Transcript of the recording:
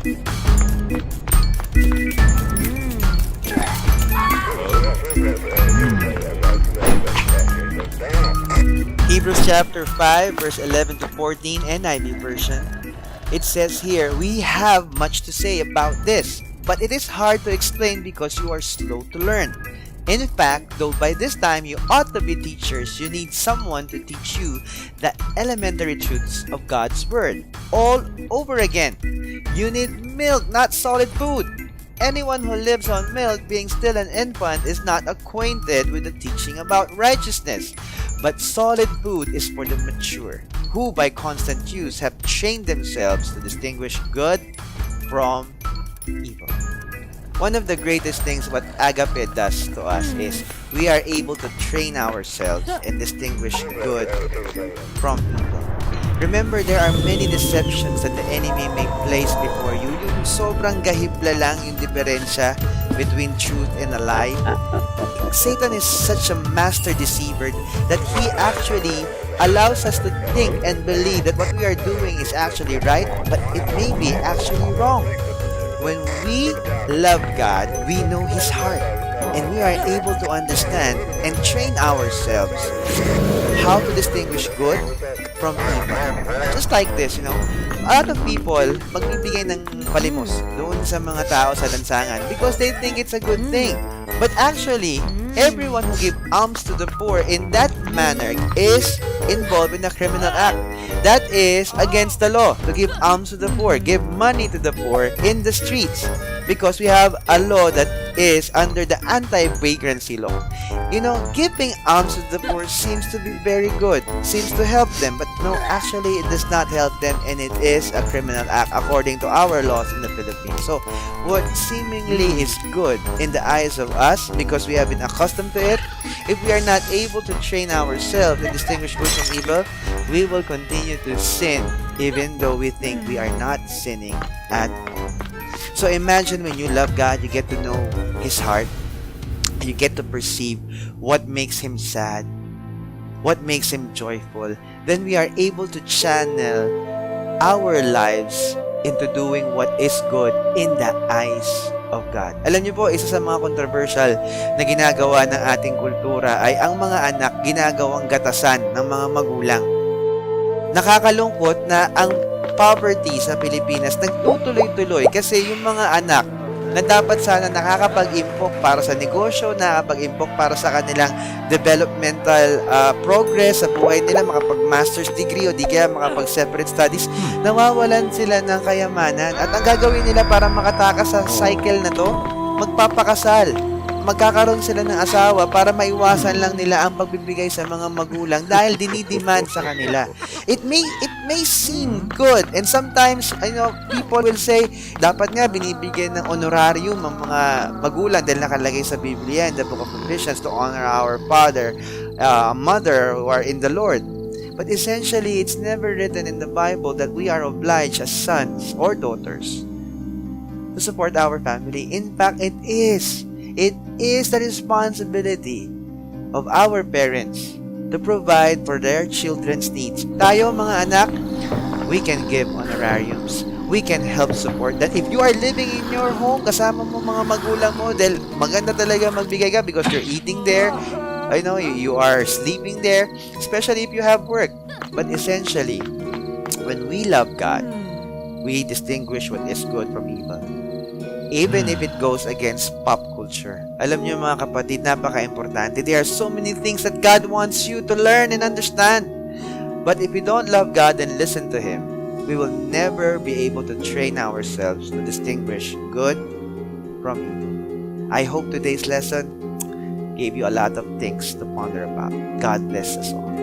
Hebrews chapter 5, verse 11 to 14, NIV version. It says here, "We have much to say about this, but it is hard to explain because you are slow to learn. In fact, though by this time you ought to be teachers, you need someone to teach you the elementary truths of God's Word all over again. You need milk, not solid food. Anyone who lives on milk, being still an infant, is not acquainted with the teaching about righteousness. But solid food is for the mature, who by constant use have trained themselves to distinguish good from evil." One of the greatest things what agape does to us is we are able to train ourselves and distinguish good from evil. Remember, there are many deceptions that the enemy may place before you. Yung sobrang gahibla lang yung diferensya between truth and a lie. Satan is such a master deceiver that he actually allows us to think and believe that what we are doing is actually right, but it may be actually wrong. When we love God, we know His heart, and we are able to understand and train ourselves how to distinguish good from evil. Just like this, a lot of people magbibigay ng palimos doon sa mga tao sa lansangan because they think it's a good thing. But actually, everyone who gives alms to the poor in that manner is involved in a criminal act. That is against the law to give alms to the poor, give money to the poor in the streets, because we have a law that is under the anti-vagrancy law. Giving alms to the poor seems to be very good, seems to help them, but no, actually it does not help them, and it is a criminal act according to our laws in the Philippines. So, what seemingly is good in the eyes of us, because we have been accustomed to it, if we are not able to train ourselves to distinguish good from evil, we will continue to sin even though we think we are not sinning at all. So imagine when you love God, you get to know His heart, you get to perceive what makes Him sad, what makes Him joyful. Then we are able to channel our lives into doing what is good in the eyes of God. Alam niyo po, isa sa mga controversial na ginagawa ng ating kultura ay ang mga anak ginagawang gatasan ng mga magulang. Nakakalungkot na ang poverty sa Pilipinas nagtutuloy-tuloy kasi yung mga anak na dapat sana nakakapag-impok para sa negosyo, nakakapag-impok para sa kanilang developmental progress sa buhay nila, makapag-master's degree o di kaya makapag-separate studies, nawawalan sila ng kayamanan. At ang gagawin nila para makatakas sa cycle na to, magpapakasal. Magkakaroon sila ng asawa para maiwasan lang nila ang pagbibigay sa mga magulang dahil dinidemand sa kanila. It may seem good, and sometimes people will say dapat nga binibigyan ng honorarium ang mga magulang dahil nakalagay sa Biblia in the book of Ephesians to honor our father, mother who are in the Lord. But essentially, it's never written in the Bible that we are obliged as sons or daughters to support our family. In fact, it is the responsibility of our parents to provide for their children's needs. Tayo mga anak, we can give honorariums. We can help support that. If you are living in your home, kasama mo mga magulang mo, dahil maganda talaga magbigay ka because you're eating there, you are sleeping there, especially if you have work. But essentially, when we love God, we distinguish what is good from evil. Even if it goes against pop culture. Alam niyo mga kapatid, napaka-importante. There are so many things that God wants you to learn and understand. But if we don't love God and listen to Him, we will never be able to train ourselves to distinguish good from evil. I hope today's lesson gave you a lot of things to ponder about. God bless us all.